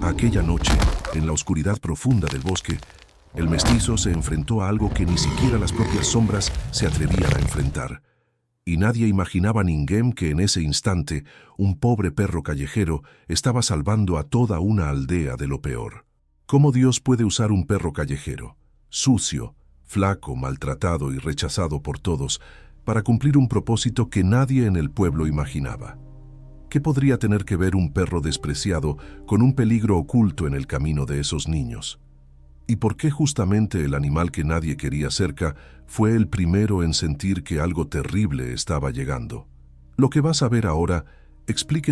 Aquella noche, en la oscuridad profunda del bosque, el mestizo se enfrentó a algo que ni siquiera las propias sombras se atrevían a enfrentar. Y nadie imaginaba Ningem que en ese instante un pobre perro callejero estaba salvando a toda una aldea de lo peor. ¿Cómo Dios puede usar un perro callejero, sucio, flaco, maltratado y rechazado por todos, para cumplir un propósito que nadie en el pueblo imaginaba? ¿Qué podría tener que ver un perro despreciado con un peligro oculto en el camino de esos niños? ¿Y por qué justamente el animal que nadie quería cerca fue el primero en sentir que algo terrible estaba llegando? Lo que vas a ver ahora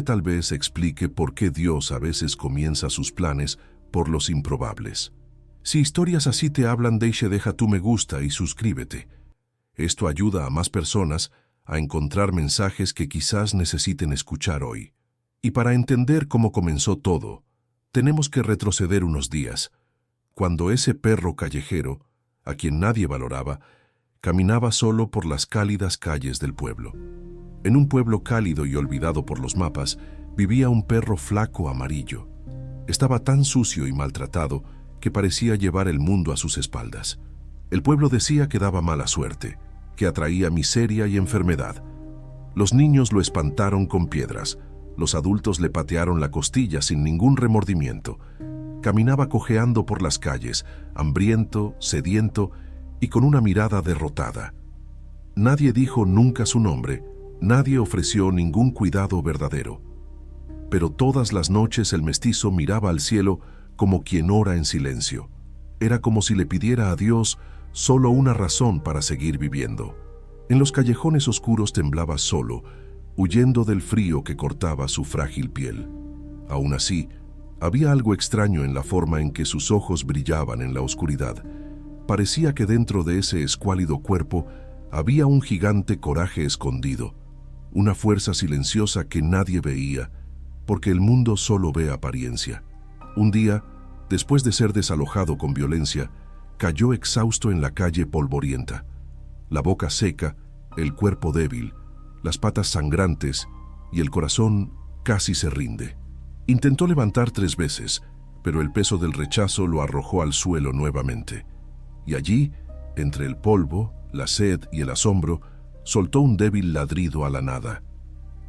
tal vez explique por qué Dios a veces comienza sus planes por los improbables. Si historias así te hablan, deja tu me gusta y suscríbete. Esto ayuda a más personas a encontrar mensajes que quizás necesiten escuchar hoy. Y para entender cómo comenzó todo, tenemos que retroceder unos días, cuando ese perro callejero, a quien nadie valoraba, caminaba solo por las cálidas calles del pueblo. En un pueblo cálido y olvidado por los mapas, vivía un perro flaco amarillo. Estaba tan sucio y maltratado que parecía llevar el mundo a sus espaldas. El pueblo decía que daba mala suerte, que atraía miseria y enfermedad. Los niños lo espantaron con piedras, los adultos le patearon la costilla sin ningún remordimiento. Caminaba cojeando por las calles, hambriento, sediento y con una mirada derrotada. Nadie dijo nunca su nombre, nadie ofreció ningún cuidado verdadero. Pero todas las noches el mestizo miraba al cielo como quien ora en silencio. Era como si le pidiera a Dios solo una razón para seguir viviendo. En los callejones oscuros temblaba solo, huyendo del frío que cortaba su frágil piel. Aún así, había algo extraño en la forma en que sus ojos brillaban en la oscuridad. Parecía que dentro de ese escuálido cuerpo había un gigante coraje escondido, una fuerza silenciosa que nadie veía, porque el mundo solo ve apariencia. Un día, después de ser desalojado con violencia, cayó exhausto en la calle polvorienta, la boca seca, el cuerpo débil, las patas sangrantes y el corazón casi se rinde. Intentó levantar 3 veces, pero el peso del rechazo lo arrojó al suelo nuevamente. Y allí, entre el polvo, la sed y el asombro, soltó un débil ladrido a la nada.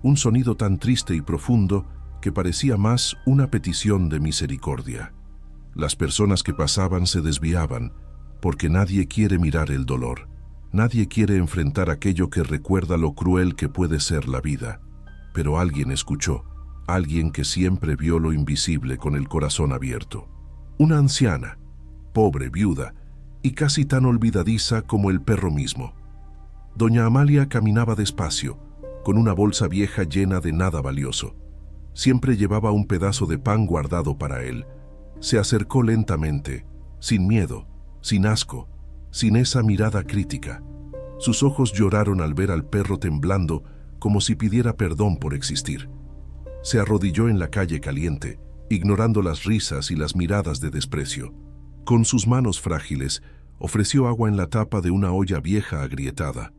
Un sonido tan triste y profundo que parecía más una petición de misericordia. Las personas que pasaban se desviaban, porque nadie quiere mirar el dolor. Nadie quiere enfrentar aquello que recuerda lo cruel que puede ser la vida. Pero alguien escuchó. Alguien que siempre vio lo invisible con el corazón abierto. Una anciana, pobre, viuda, y casi tan olvidadiza como el perro mismo. Doña Amalia caminaba despacio, con una bolsa vieja llena de nada valioso. Siempre llevaba un pedazo de pan guardado para él. Se acercó lentamente, sin miedo, sin asco, sin esa mirada crítica. Sus ojos lloraron al ver al perro temblando como si pidiera perdón por existir. Se arrodilló en la calle caliente, ignorando las risas y las miradas de desprecio. Con sus manos frágiles, ofreció agua en la tapa de una olla vieja agrietada.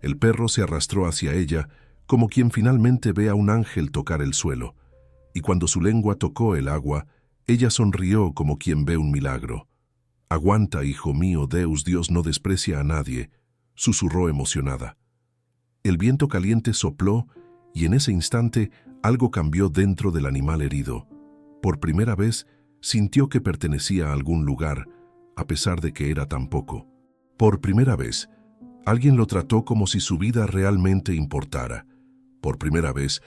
El perro se arrastró hacia ella, como quien finalmente ve a un ángel tocar el suelo, y cuando su lengua tocó el agua, ella sonrió como quien ve un milagro. «Aguanta, hijo mío, Dios no desprecia a nadie», susurró emocionada. El viento caliente sopló, y en ese instante algo cambió dentro del animal herido. Por primera vez sintió que pertenecía a algún lugar, a pesar de que era tan poco. Por primera vez, alguien lo trató como si su vida realmente importara. Por primera vez,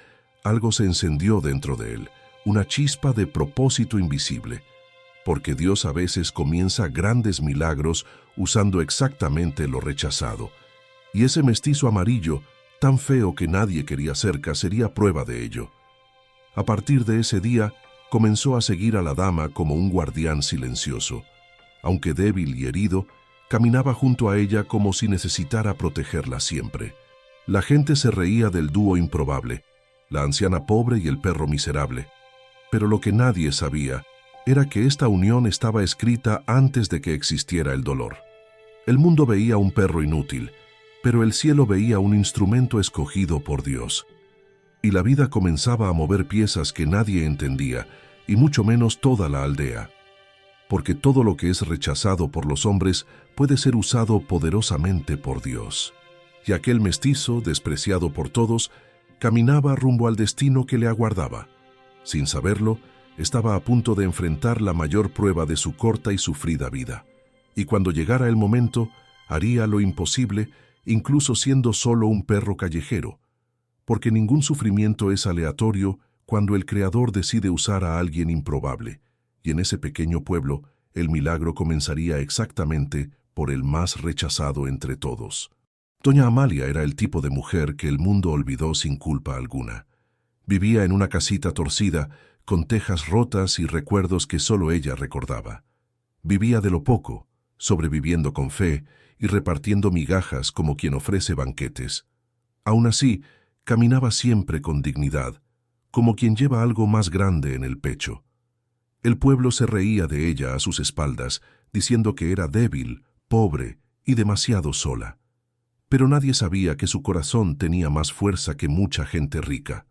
algo se encendió dentro de él, una chispa de propósito invisible. Porque Dios a veces comienza grandes milagros usando exactamente lo rechazado. Y ese mestizo amarillo, tan feo que nadie quería cerca, sería prueba de ello. A partir de ese día, comenzó a seguir a la dama como un guardián silencioso. Aunque débil y herido, caminaba junto a ella como si necesitara protegerla siempre. La gente se reía del dúo improbable, la anciana pobre y el perro miserable. Pero lo que nadie sabía era que esta unión estaba escrita antes de que existiera el dolor. El mundo veía un perro inútil, pero el cielo veía un instrumento escogido por Dios. Y la vida comenzaba a mover piezas que nadie entendía, y mucho menos toda la aldea, porque todo lo que es rechazado por los hombres puede ser usado poderosamente por Dios. Y aquel mestizo, despreciado por todos, caminaba rumbo al destino que le aguardaba. Sin saberlo, estaba a punto de enfrentar la mayor prueba de su corta y sufrida vida. Y cuando llegara el momento, haría lo imposible, incluso siendo solo un perro callejero, porque ningún sufrimiento es aleatorio cuando el Creador decide usar a alguien improbable, y en ese pequeño pueblo el milagro comenzaría exactamente por el más rechazado entre todos. Doña Amalia era el tipo de mujer que el mundo olvidó sin culpa alguna. Vivía en una casita torcida, con tejas rotas y recuerdos que solo ella recordaba. Vivía de lo poco, sobreviviendo con fe y repartiendo migajas como quien ofrece banquetes. Aún así, caminaba siempre con dignidad, como quien lleva algo más grande en el pecho. El pueblo se reía de ella a sus espaldas, diciendo que era débil, pobre y demasiado sola. Pero nadie sabía que su corazón tenía más fuerza que mucha gente rica.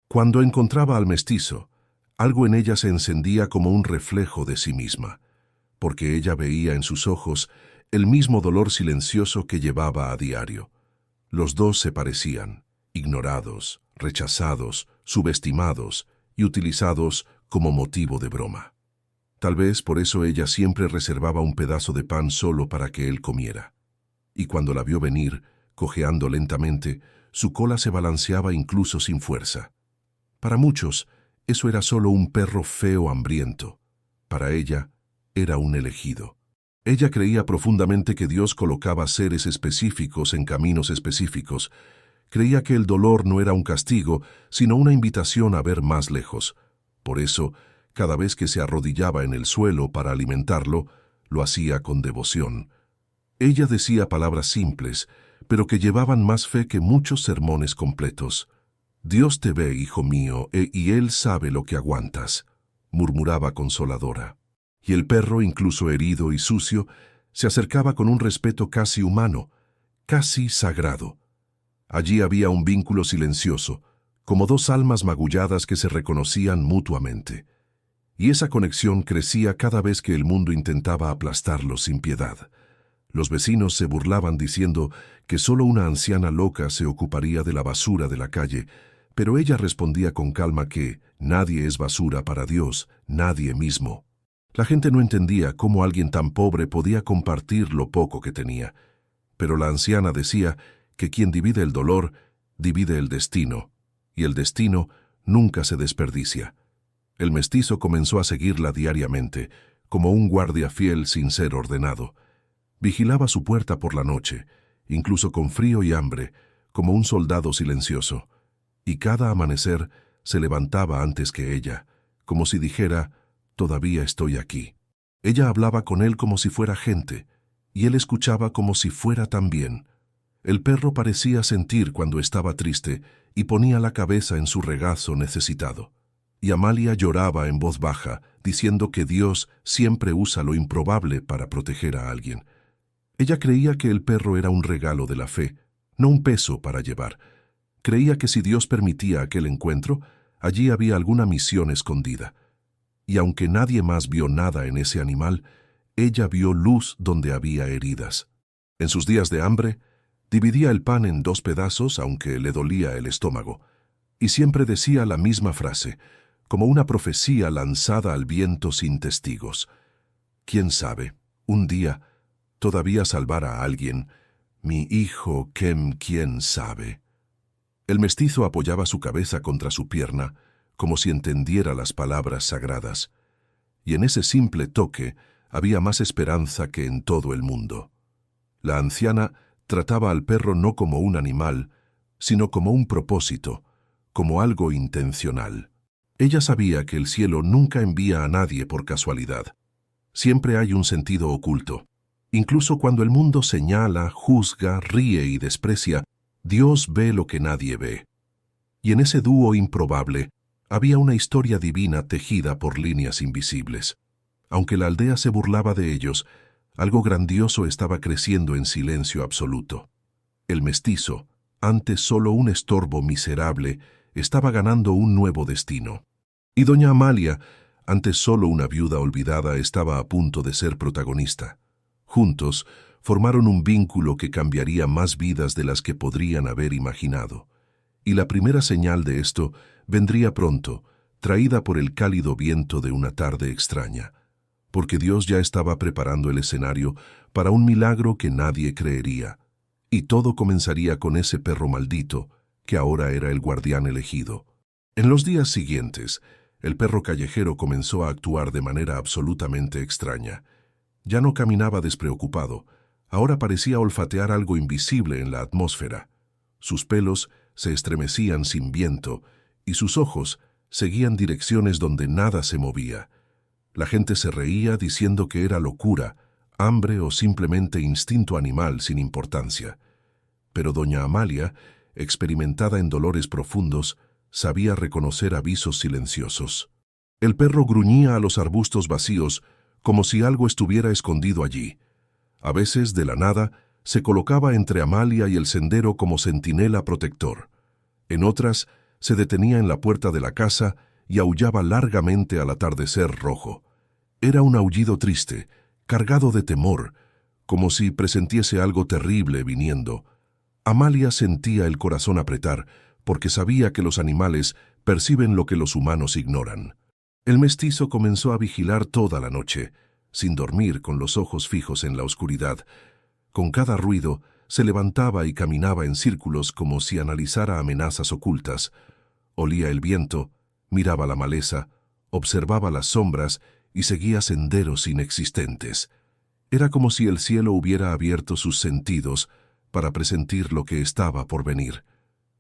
Cuando encontraba al mestizo, algo en ella se encendía como un reflejo de sí misma, porque ella veía en sus ojos el mismo dolor silencioso que llevaba a diario. Los dos se parecían, ignorados, rechazados, subestimados y utilizados como motivo de broma. Tal vez por eso ella siempre reservaba un pedazo de pan solo para que él comiera. Y cuando la vio venir, cojeando lentamente, su cola se balanceaba incluso sin fuerza. Para muchos, eso era solo un perro feo hambriento. Para ella, era un elegido. Ella creía profundamente que Dios colocaba seres específicos en caminos específicos. Creía que el dolor no era un castigo, sino una invitación a ver más lejos. Por eso, cada vez que se arrodillaba en el suelo para alimentarlo, lo hacía con devoción. Ella decía palabras simples, pero que llevaban más fe que muchos sermones completos. «Dios te ve, hijo mío, y Él sabe lo que aguantas», murmuraba consoladora. Y el perro, incluso herido y sucio, se acercaba con un respeto casi humano, casi sagrado. Allí había un vínculo silencioso, como dos almas magulladas que se reconocían mutuamente. Y esa conexión crecía cada vez que el mundo intentaba aplastarlos sin piedad. Los vecinos se burlaban diciendo que solo una anciana loca se ocuparía de la basura de la calle, pero ella respondía con calma que nadie es basura para Dios, nadie mismo. La gente no entendía cómo alguien tan pobre podía compartir lo poco que tenía, pero la anciana decía que quien divide el dolor, divide el destino, y el destino nunca se desperdicia. El mestizo comenzó a seguirla diariamente, como un guardia fiel sin ser ordenado. Vigilaba su puerta por la noche, incluso con frío y hambre, como un soldado silencioso, y cada amanecer se levantaba antes que ella, como si dijera, «Todavía estoy aquí». Ella hablaba con él como si fuera gente, y él escuchaba como si fuera también. El perro parecía sentir cuando estaba triste y ponía la cabeza en su regazo necesitado. Y Amalia lloraba en voz baja, diciendo que Dios siempre usa lo improbable para proteger a alguien. Ella creía que el perro era un regalo de la fe, no un peso para llevar. Creía que si Dios permitía aquel encuentro, allí había alguna misión escondida. Y aunque nadie más vio nada en ese animal, ella vio luz donde había heridas. En sus días de hambre, dividía el pan en 2 pedazos aunque le dolía el estómago, y siempre decía la misma frase, como una profecía lanzada al viento sin testigos. «¿Quién sabe? Un día todavía salvará a alguien. Mi hijo, ¿quién sabe?» El mestizo apoyaba su cabeza contra su pierna, como si entendiera las palabras sagradas. Y en ese simple toque había más esperanza que en todo el mundo. La anciana trataba al perro no como un animal, sino como un propósito, como algo intencional. Ella sabía que el cielo nunca envía a nadie por casualidad. Siempre hay un sentido oculto. Incluso cuando el mundo señala, juzga, ríe y desprecia, Dios ve lo que nadie ve. Y en ese dúo improbable había una historia divina tejida por líneas invisibles. Aunque la aldea se burlaba de ellos, algo grandioso estaba creciendo en silencio absoluto. El mestizo, antes solo un estorbo miserable, estaba ganando un nuevo destino. Y doña Amalia, Antes solo una viuda olvidada estaba a punto de ser protagonista. Juntos, formaron un vínculo que cambiaría más vidas de las que podrían haber imaginado. Y la primera señal de esto vendría pronto, traída por el cálido viento de una tarde extraña, porque Dios ya estaba preparando el escenario para un milagro que nadie creería. Y todo comenzaría con ese perro maldito, que ahora era el guardián elegido. En los días siguientes, el perro callejero comenzó a actuar de manera absolutamente extraña. Ya no caminaba despreocupado, ahora parecía olfatear algo invisible en la atmósfera. Sus pelos se estremecían sin viento y sus ojos seguían direcciones donde nada se movía. La gente se reía diciendo que era locura, hambre o simplemente instinto animal sin importancia. Pero doña Amalia, experimentada en dolores profundos, sabía reconocer avisos silenciosos. El perro gruñía a los arbustos vacíos como si algo estuviera escondido allí. A veces, de la nada, se colocaba entre Amalia y el sendero como centinela protector. En otras, se detenía en la puerta de la casa y aullaba largamente al atardecer rojo. Era un aullido triste, cargado de temor, como si presentiese algo terrible viniendo. Amalia sentía el corazón apretar, porque sabía que los animales perciben lo que los humanos ignoran. El mestizo comenzó a vigilar toda la noche, sin dormir, con los ojos fijos en la oscuridad. Con cada ruido, se levantaba y caminaba en círculos como si analizara amenazas ocultas. Olía el viento, miraba la maleza, observaba las sombras y seguía senderos inexistentes. Era como si el cielo hubiera abierto sus sentidos para presentir lo que estaba por venir.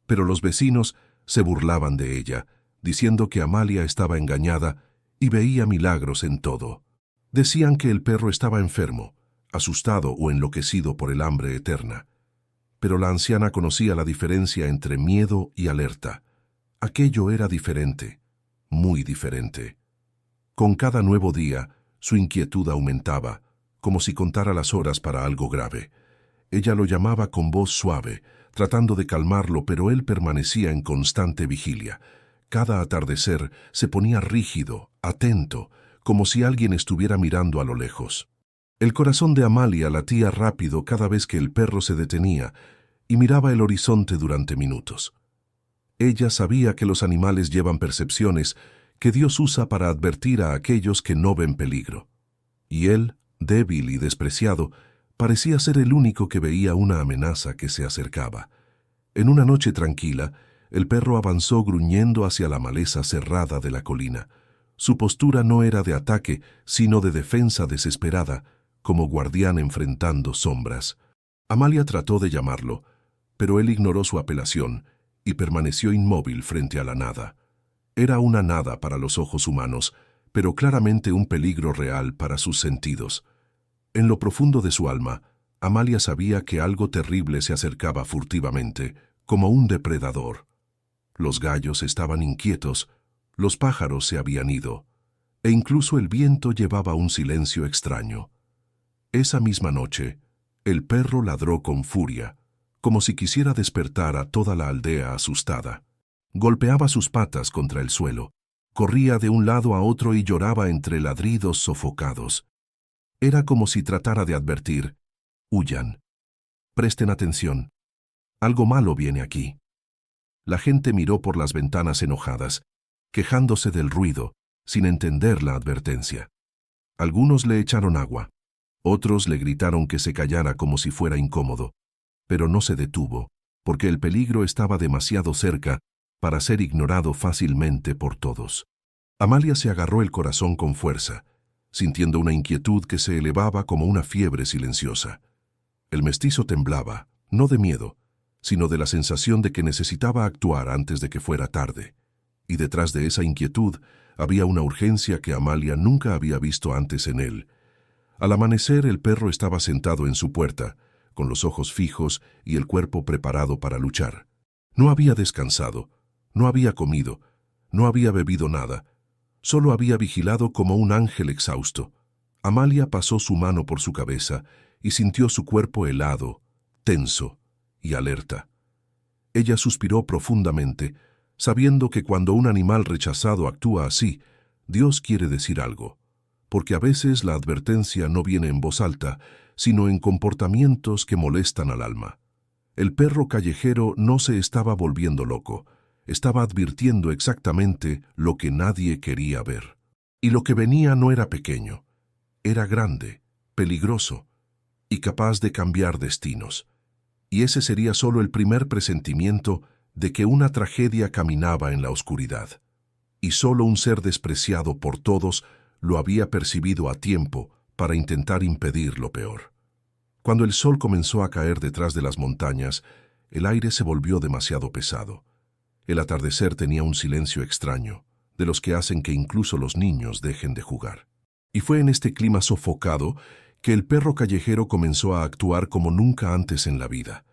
Pero los vecinos se burlaban de ella, diciendo que Amalia estaba engañada y veía milagros en todo. Decían que el perro estaba enfermo, asustado o enloquecido por el hambre eterna. Pero la anciana conocía la diferencia entre miedo y alerta. Aquello era diferente, muy diferente. Con cada nuevo día, su inquietud aumentaba, como si contara las horas para algo grave. Ella lo llamaba con voz suave, tratando de calmarlo, pero él permanecía en constante vigilia. Cada atardecer se ponía rígido, atento, como si alguien estuviera mirando a lo lejos. El corazón de Amalia latía rápido cada vez que el perro se detenía y miraba el horizonte durante minutos. Ella sabía que los animales llevan percepciones que Dios usa para advertir a aquellos que no ven peligro. Y él, débil y despreciado, parecía ser el único que veía una amenaza que se acercaba. En una noche tranquila, el perro avanzó gruñendo hacia la maleza cerrada de la colina. Su postura no era de ataque, sino de defensa desesperada, como guardián enfrentando sombras. Amalia trató de llamarlo, pero él ignoró su apelación y permaneció inmóvil frente a la nada. Era una nada para los ojos humanos, pero claramente un peligro real para sus sentidos. En lo profundo de su alma, Amalia sabía que algo terrible se acercaba furtivamente, como un depredador. Los gallos estaban inquietos, los pájaros se habían ido, e incluso el viento llevaba un silencio extraño. Esa misma noche, el perro ladró con furia, como si quisiera despertar a toda la aldea asustada. Golpeaba sus patas contra el suelo, corría de un lado a otro y lloraba entre ladridos sofocados. Era como si tratara de advertir: huyan, presten atención, algo malo viene aquí. La gente miró por las ventanas enojadas, quejándose del ruido, sin entender la advertencia. Algunos le echaron agua, otros le gritaron que se callara como si fuera incómodo, pero no se detuvo, porque el peligro estaba demasiado cerca para ser ignorado fácilmente por todos. Amalia se agarró el corazón con fuerza, sintiendo una inquietud que se elevaba como una fiebre silenciosa. El mestizo temblaba, no de miedo, sino de la sensación de que necesitaba actuar antes de que fuera tarde. Y detrás de esa inquietud había una urgencia que Amalia nunca había visto antes en él. Al amanecer, el perro estaba sentado en su puerta, con los ojos fijos y el cuerpo preparado para luchar. No había descansado, no había comido, no había bebido nada. Solo había vigilado como un ángel exhausto. Amalia pasó su mano por su cabeza y sintió su cuerpo helado, tenso y alerta. Ella suspiró profundamente, sabiendo que cuando un animal rechazado actúa así, Dios quiere decir algo, porque a veces la advertencia no viene en voz alta, sino en comportamientos que molestan al alma. El perro callejero no se estaba volviendo loco, estaba advirtiendo exactamente lo que nadie quería ver. Y lo que venía no era pequeño, era grande, peligroso y capaz de cambiar destinos. Y ese sería solo el primer presentimiento de que una tragedia caminaba en la oscuridad. Y solo un ser despreciado por todos lo había percibido a tiempo para intentar impedir lo peor. Cuando el sol comenzó a caer detrás de las montañas, el aire se volvió demasiado pesado. El atardecer tenía un silencio extraño, de los que hacen que incluso los niños dejen de jugar. Y fue en este clima sofocado que el perro callejero comenzó a actuar como nunca antes en la vida.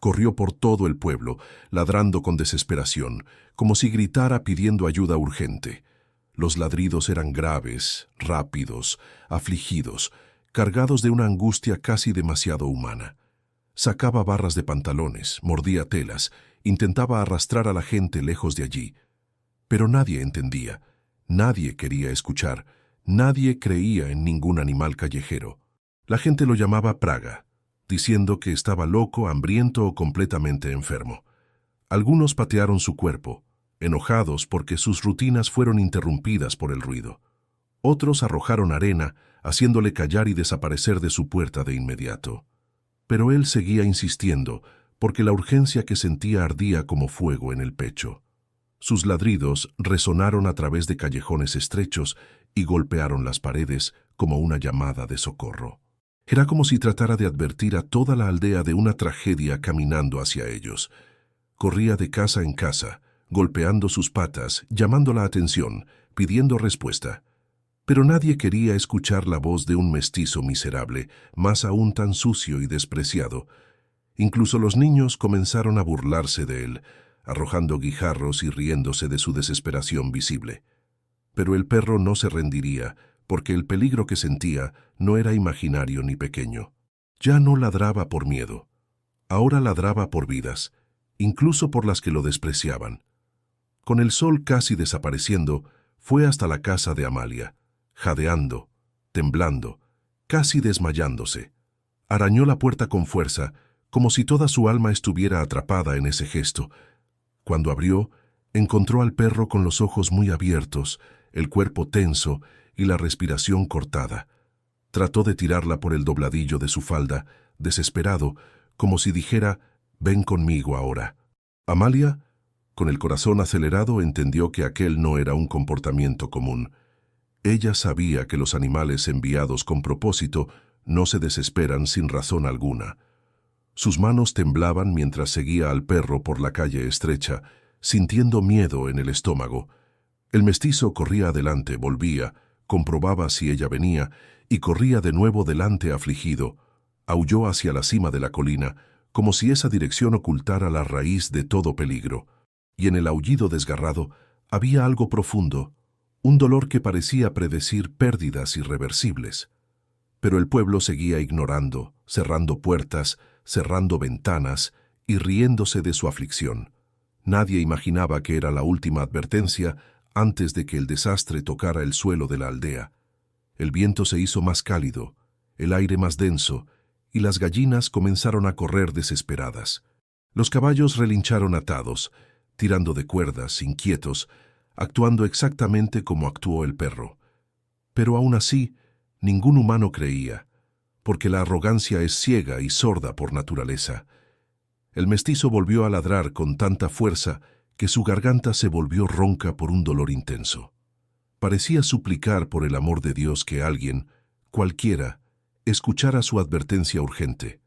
Corrió por todo el pueblo, ladrando con desesperación, como si gritara pidiendo ayuda urgente. Los ladridos eran graves, rápidos, afligidos, cargados de una angustia casi demasiado humana. Sacaba barras de pantalones, mordía telas, intentaba arrastrar a la gente lejos de allí. Pero nadie entendía, nadie quería escuchar, nadie creía en ningún animal callejero. La gente lo llamaba Praga, diciendo que estaba loco, hambriento o completamente enfermo. Algunos patearon su cuerpo, enojados porque sus rutinas fueron interrumpidas por el ruido. Otros arrojaron arena, haciéndole callar y desaparecer de su puerta de inmediato. Pero él seguía insistiendo, porque la urgencia que sentía ardía como fuego en el pecho. Sus ladridos resonaron a través de callejones estrechos y golpearon las paredes como una llamada de socorro. Era como si tratara de advertir a toda la aldea de una tragedia caminando hacia ellos. Corría de casa en casa, golpeando sus patas, llamando la atención, pidiendo respuesta. Pero nadie quería escuchar la voz de un mestizo miserable, más aún tan sucio y despreciado. Incluso los niños comenzaron a burlarse de él, arrojando guijarros y riéndose de su desesperación visible. Pero el perro no se rendiría, porque el peligro que sentía no era imaginario ni pequeño. Ya no ladraba por miedo. Ahora ladraba por vidas, incluso por las que lo despreciaban. Con el sol casi desapareciendo, fue hasta la casa de Amalia, jadeando, temblando, casi desmayándose. Arañó la puerta con fuerza, como si toda su alma estuviera atrapada en ese gesto. Cuando abrió, encontró al perro con los ojos muy abiertos, el cuerpo tenso y la respiración cortada. Trató de tirarla por el dobladillo de su falda, desesperado, como si dijera, «Ven conmigo ahora». Amalia, con el corazón acelerado, entendió que aquel no era un comportamiento común. Ella sabía que los animales enviados con propósito no se desesperan sin razón alguna. Sus manos temblaban mientras seguía al perro por la calle estrecha, sintiendo miedo en el estómago. El mestizo corría adelante, volvía, comprobaba si ella venía, y corría de nuevo delante afligido. Aulló hacia la cima de la colina, como si esa dirección ocultara la raíz de todo peligro. Y en el aullido desgarrado había algo profundo, un dolor que parecía predecir pérdidas irreversibles. Pero el pueblo seguía ignorando, cerrando puertas, cerrando ventanas y riéndose de su aflicción. Nadie imaginaba que era la última advertencia antes de que el desastre tocara el suelo de la aldea. El viento se hizo más cálido, el aire más denso, y las gallinas comenzaron a correr desesperadas. Los caballos relincharon atados, tirando de cuerdas, inquietos, actuando exactamente como actuó el perro. Pero aún así, ningún humano creía, porque la arrogancia es ciega y sorda por naturaleza. El mestizo volvió a ladrar con tanta fuerza que su garganta se volvió ronca por un dolor intenso. Parecía suplicar por el amor de Dios que alguien, cualquiera, escuchara su advertencia urgente.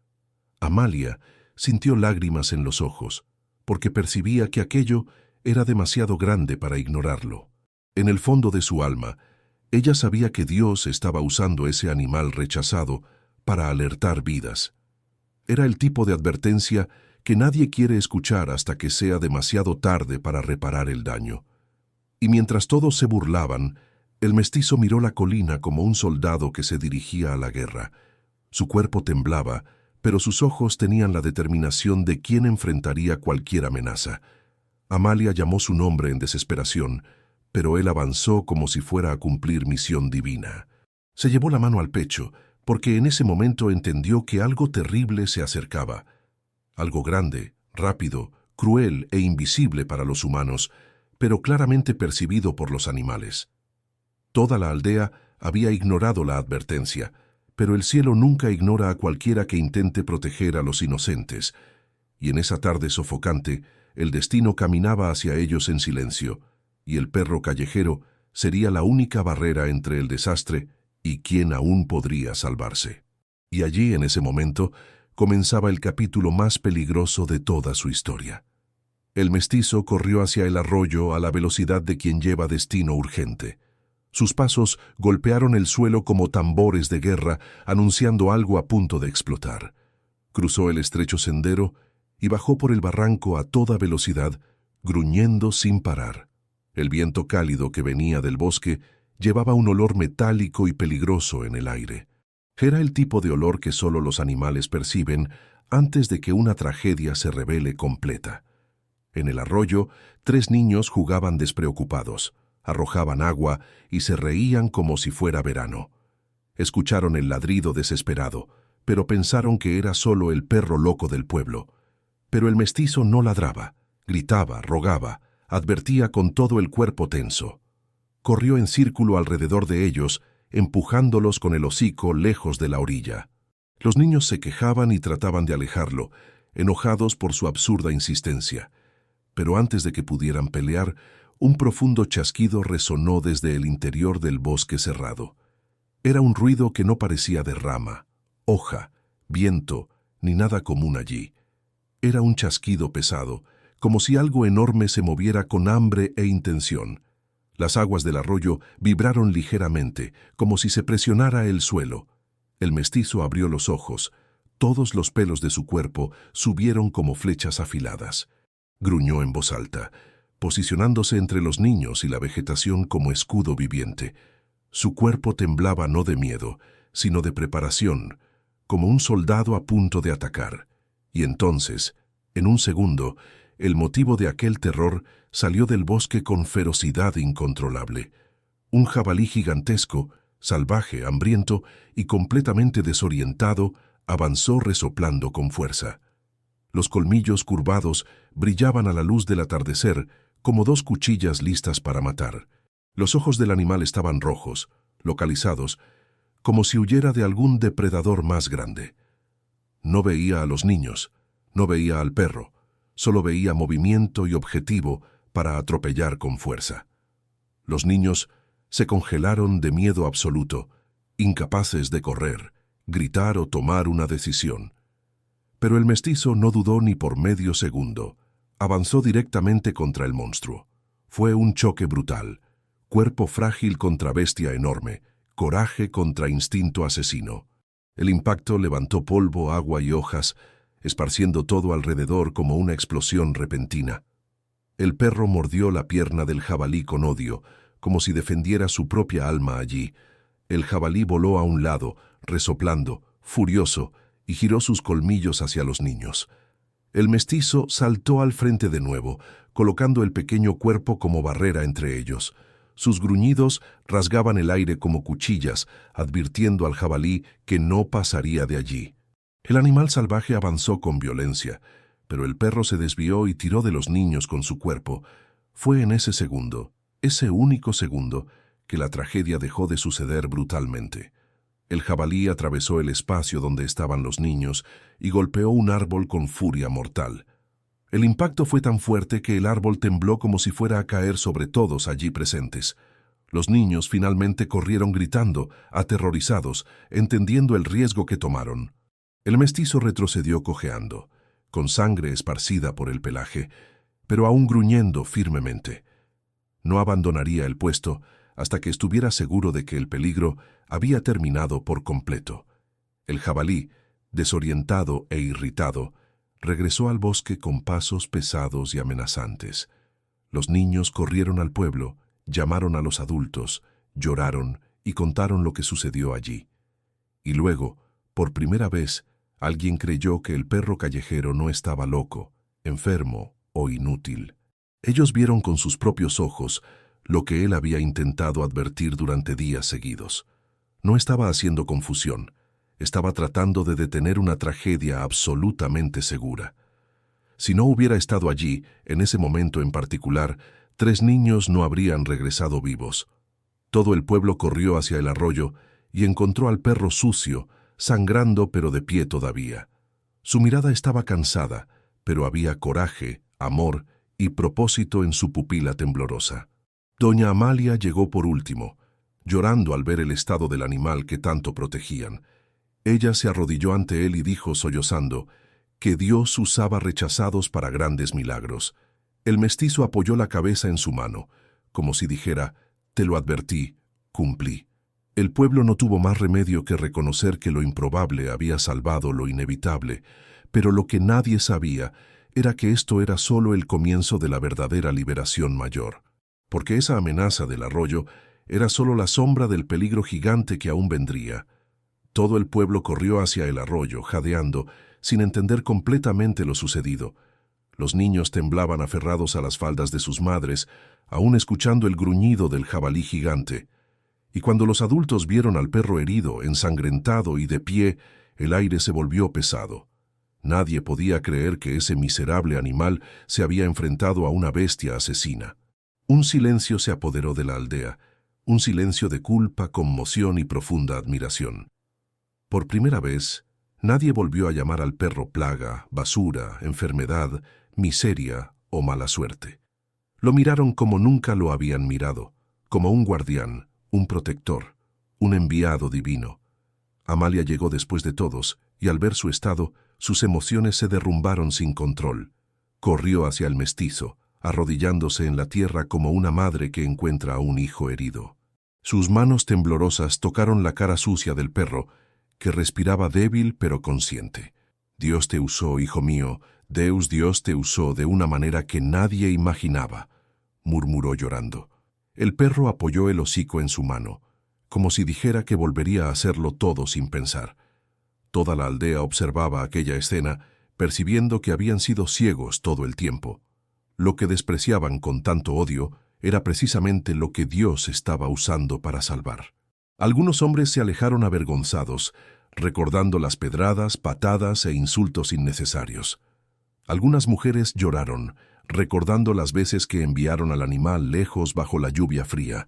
Amalia sintió lágrimas en los ojos, porque percibía que aquello era demasiado grande para ignorarlo. En el fondo de su alma, ella sabía que Dios estaba usando ese animal rechazado para alertar vidas. Era el tipo de advertencia que nadie quiere escuchar hasta que sea demasiado tarde para reparar el daño. Y mientras todos se burlaban, el mestizo miró la colina como un soldado que se dirigía a la guerra. Su cuerpo temblaba, pero sus ojos tenían la determinación de quien enfrentaría cualquier amenaza. Amalia llamó su nombre en desesperación, pero él avanzó como si fuera a cumplir misión divina. Se llevó la mano al pecho, porque en ese momento entendió que algo terrible se acercaba. Algo grande, rápido, cruel e invisible para los humanos, pero claramente percibido por los animales. Toda la aldea había ignorado la advertencia, pero el cielo nunca ignora a cualquiera que intente proteger a los inocentes, y en esa tarde sofocante, el destino caminaba hacia ellos en silencio, y el perro callejero sería la única barrera entre el desastre y quien aún podría salvarse. Y allí, en ese momento, comenzaba el capítulo más peligroso de toda su historia. El mestizo corrió hacia el arroyo a la velocidad de quien lleva destino urgente. Sus pasos golpearon el suelo como tambores de guerra, anunciando algo a punto de explotar. Cruzó el estrecho sendero y bajó por el barranco a toda velocidad, gruñendo sin parar. El viento cálido que venía del bosque llevaba un olor metálico y peligroso en el aire. Era el tipo de olor que solo los animales perciben antes de que una tragedia se revele completa. En el arroyo, 3 niños jugaban despreocupados, arrojaban agua y se reían como si fuera verano. Escucharon el ladrido desesperado, pero pensaron que era solo el perro loco del pueblo. Pero el mestizo no ladraba, gritaba, rogaba, advertía con todo el cuerpo tenso. Corrió en círculo alrededor de ellos, empujándolos con el hocico lejos de la orilla. Los niños se quejaban y trataban de alejarlo, enojados por su absurda insistencia. Pero antes de que pudieran pelear, un profundo chasquido resonó desde el interior del bosque cerrado. Era un ruido que no parecía de rama, hoja, viento, ni nada común allí. Era un chasquido pesado, como si algo enorme se moviera con hambre e intención. Las aguas del arroyo vibraron ligeramente, como si se presionara el suelo. El mestizo abrió los ojos. Todos los pelos de su cuerpo subieron como flechas afiladas. Gruñó en voz alta, posicionándose entre los niños y la vegetación como escudo viviente. Su cuerpo temblaba no de miedo, sino de preparación, como un soldado a punto de atacar. Y entonces, en un segundo, el motivo de aquel terror salió del bosque con ferocidad incontrolable. Un jabalí gigantesco, salvaje, hambriento y completamente desorientado, avanzó resoplando con fuerza. Los colmillos curvados brillaban a la luz del atardecer como 2 cuchillas listas para matar. Los ojos del animal estaban rojos, localizados, como si huyera de algún depredador más grande. No veía a los niños, no veía al perro, solo veía movimiento y objetivo para atropellar con fuerza. Los niños se congelaron de miedo absoluto, incapaces de correr, gritar o tomar una decisión. Pero el mestizo no dudó ni por medio segundo. Avanzó directamente contra el monstruo. Fue un choque brutal. Cuerpo frágil contra bestia enorme. Coraje contra instinto asesino. El impacto levantó polvo, agua y hojas, esparciendo todo alrededor como una explosión repentina. El perro mordió la pierna del jabalí con odio, como si defendiera su propia alma allí. El jabalí voló a un lado, resoplando, furioso, y giró sus colmillos hacia los niños. El mestizo saltó al frente de nuevo, colocando el pequeño cuerpo como barrera entre ellos. Sus gruñidos rasgaban el aire como cuchillas, advirtiendo al jabalí que no pasaría de allí. El animal salvaje avanzó con violencia, pero el perro se desvió y tiró de los niños con su cuerpo. Fue en ese segundo, ese único segundo, que la tragedia dejó de suceder brutalmente. El jabalí atravesó el espacio donde estaban los niños y golpeó un árbol con furia mortal. El impacto fue tan fuerte que el árbol tembló como si fuera a caer sobre todos allí presentes. Los niños finalmente corrieron gritando, aterrorizados, entendiendo el riesgo que tomaron. El mestizo retrocedió cojeando, con sangre esparcida por el pelaje, pero aún gruñendo firmemente. No abandonaría el puesto hasta que estuviera seguro de que el peligro había terminado por completo. El jabalí, desorientado e irritado, regresó al bosque con pasos pesados y amenazantes. Los niños corrieron al pueblo, llamaron a los adultos, lloraron y contaron lo que sucedió allí. Y luego, por primera vez, alguien creyó que el perro callejero no estaba loco, enfermo o inútil. Ellos vieron con sus propios ojos lo que él había intentado advertir durante días seguidos. No estaba haciendo confusión, estaba tratando de detener una tragedia absolutamente segura. Si no hubiera estado allí, en ese momento en particular, 3 niños no habrían regresado vivos. Todo el pueblo corrió hacia el arroyo y encontró al perro sucio, sangrando pero de pie todavía. Su mirada estaba cansada, pero había coraje, amor y propósito en su pupila temblorosa. Doña Amalia llegó por último, llorando al ver el estado del animal que tanto protegían. Ella se arrodilló ante él y dijo sollozando que Dios usaba rechazados para grandes milagros. El mestizo apoyó la cabeza en su mano, como si dijera, «Te lo advertí, cumplí». El pueblo no tuvo más remedio que reconocer que lo improbable había salvado lo inevitable, pero lo que nadie sabía era que esto era solo el comienzo de la verdadera liberación mayor, porque esa amenaza del arroyo era solo la sombra del peligro gigante que aún vendría. Todo el pueblo corrió hacia el arroyo, jadeando, sin entender completamente lo sucedido. Los niños temblaban aferrados a las faldas de sus madres, aún escuchando el gruñido del jabalí gigante. Y cuando los adultos vieron al perro herido, ensangrentado y de pie, el aire se volvió pesado. Nadie podía creer que ese miserable animal se había enfrentado a una bestia asesina. Un silencio se apoderó de la aldea, un silencio de culpa, conmoción y profunda admiración. Por primera vez, nadie volvió a llamar al perro plaga, basura, enfermedad, miseria o mala suerte. Lo miraron como nunca lo habían mirado, como un guardián, un protector, un enviado divino. Amalia llegó después de todos, y al ver su estado, sus emociones se derrumbaron sin control. Corrió hacia el mestizo, arrodillándose en la tierra como una madre que encuentra a un hijo herido. Sus manos temblorosas tocaron la cara sucia del perro, que respiraba débil pero consciente. «Dios te usó, hijo mío, Dios te usó de una manera que nadie imaginaba», murmuró llorando. El perro apoyó el hocico en su mano, como si dijera que volvería a hacerlo todo sin pensar. Toda la aldea observaba aquella escena, percibiendo que habían sido ciegos todo el tiempo. Lo que despreciaban con tanto odio era precisamente lo que Dios estaba usando para salvar. Algunos hombres se alejaron avergonzados, recordando las pedradas, patadas e insultos innecesarios. Algunas mujeres lloraron, recordando las veces que enviaron al animal lejos bajo la lluvia fría.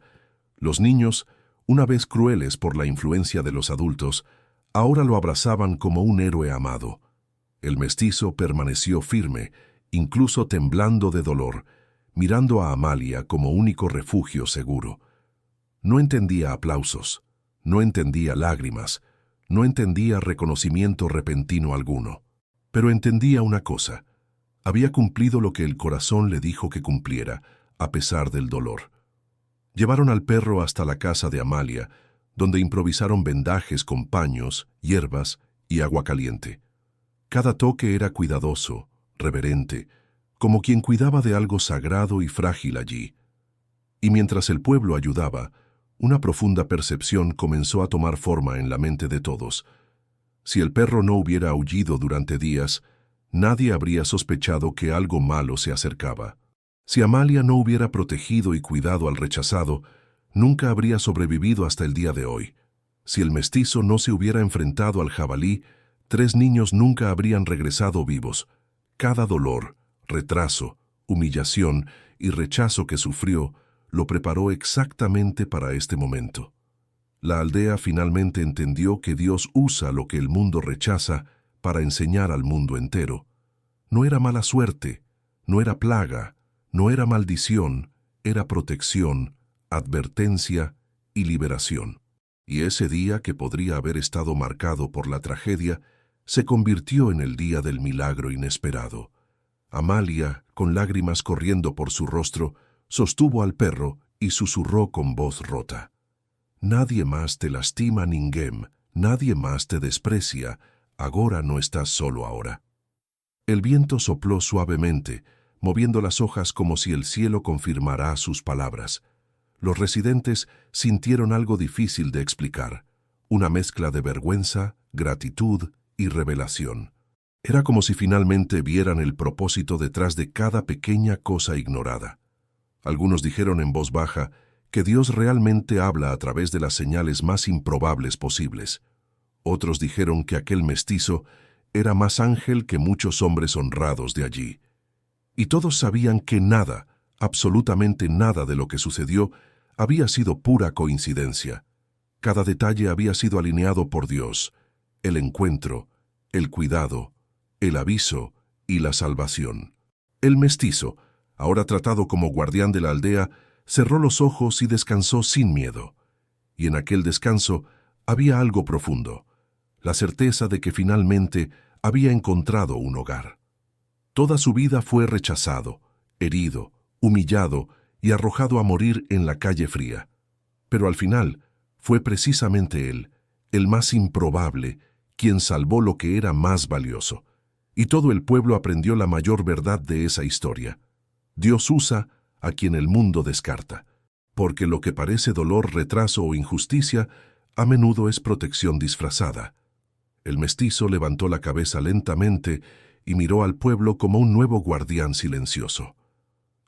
Los niños, una vez crueles por la influencia de los adultos, ahora lo abrazaban como un héroe amado. El mestizo permaneció firme, incluso temblando de dolor, mirando a Amalia como único refugio seguro. No entendía aplausos, no entendía lágrimas, no entendía reconocimiento repentino alguno. Pero entendía una cosa: había cumplido lo que el corazón le dijo que cumpliera, a pesar del dolor. Llevaron al perro hasta la casa de Amalia, donde improvisaron vendajes con paños, hierbas y agua caliente. Cada toque era cuidadoso, reverente, como quien cuidaba de algo sagrado y frágil allí. Y mientras el pueblo ayudaba, una profunda percepción comenzó a tomar forma en la mente de todos. Si el perro no hubiera aullido durante días, nadie habría sospechado que algo malo se acercaba. Si Amalia no hubiera protegido y cuidado al rechazado, nunca habría sobrevivido hasta el día de hoy. Si el mestizo no se hubiera enfrentado al jabalí, 3 niños nunca habrían regresado vivos. Cada dolor, retraso, humillación y rechazo que sufrió lo preparó exactamente para este momento. La aldea finalmente entendió que Dios usa lo que el mundo rechaza para enseñar al mundo entero. No era mala suerte, no era plaga, no era maldición, era protección, advertencia y liberación. Y ese día, que podría haber estado marcado por la tragedia, se convirtió en el día del milagro inesperado. Amalia, con lágrimas corriendo por su rostro, sostuvo al perro y susurró con voz rota: «Nadie más te lastima, Ningem, nadie más te desprecia, agora no estás solo ahora». El viento sopló suavemente, moviendo las hojas como si el cielo confirmara sus palabras. Los residentes sintieron algo difícil de explicar, una mezcla de vergüenza, gratitud y revelación. Era como si finalmente vieran el propósito detrás de cada pequeña cosa ignorada. Algunos dijeron en voz baja que Dios realmente habla a través de las señales más improbables posibles. Otros dijeron que aquel mestizo era más ángel que muchos hombres honrados de allí. Y todos sabían que nada, absolutamente nada de lo que sucedió, había sido pura coincidencia. Cada detalle había sido alineado por Dios: el encuentro, el cuidado, el aviso y la salvación. El mestizo, ahora tratado como guardián de la aldea, cerró los ojos y descansó sin miedo. Y en aquel descanso había algo profundo: la certeza de que finalmente había encontrado un hogar. Toda su vida fue rechazado, herido, humillado y arrojado a morir en la calle fría. Pero al final fue precisamente él, el más improbable, quien salvó lo que era más valioso. Y todo el pueblo aprendió la mayor verdad de esa historia: Dios usa a quien el mundo descarta, porque lo que parece dolor, retraso o injusticia a menudo es protección disfrazada. El mestizo levantó la cabeza lentamente y miró al pueblo como un nuevo guardián silencioso.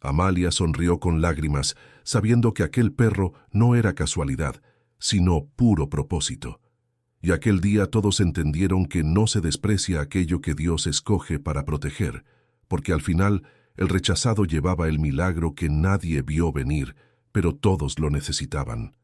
Amalia sonrió con lágrimas, sabiendo que aquel perro no era casualidad, sino puro propósito. Y aquel día todos entendieron que no se desprecia aquello que Dios escoge para proteger, porque al final el rechazado llevaba el milagro que nadie vio venir, pero todos lo necesitaban.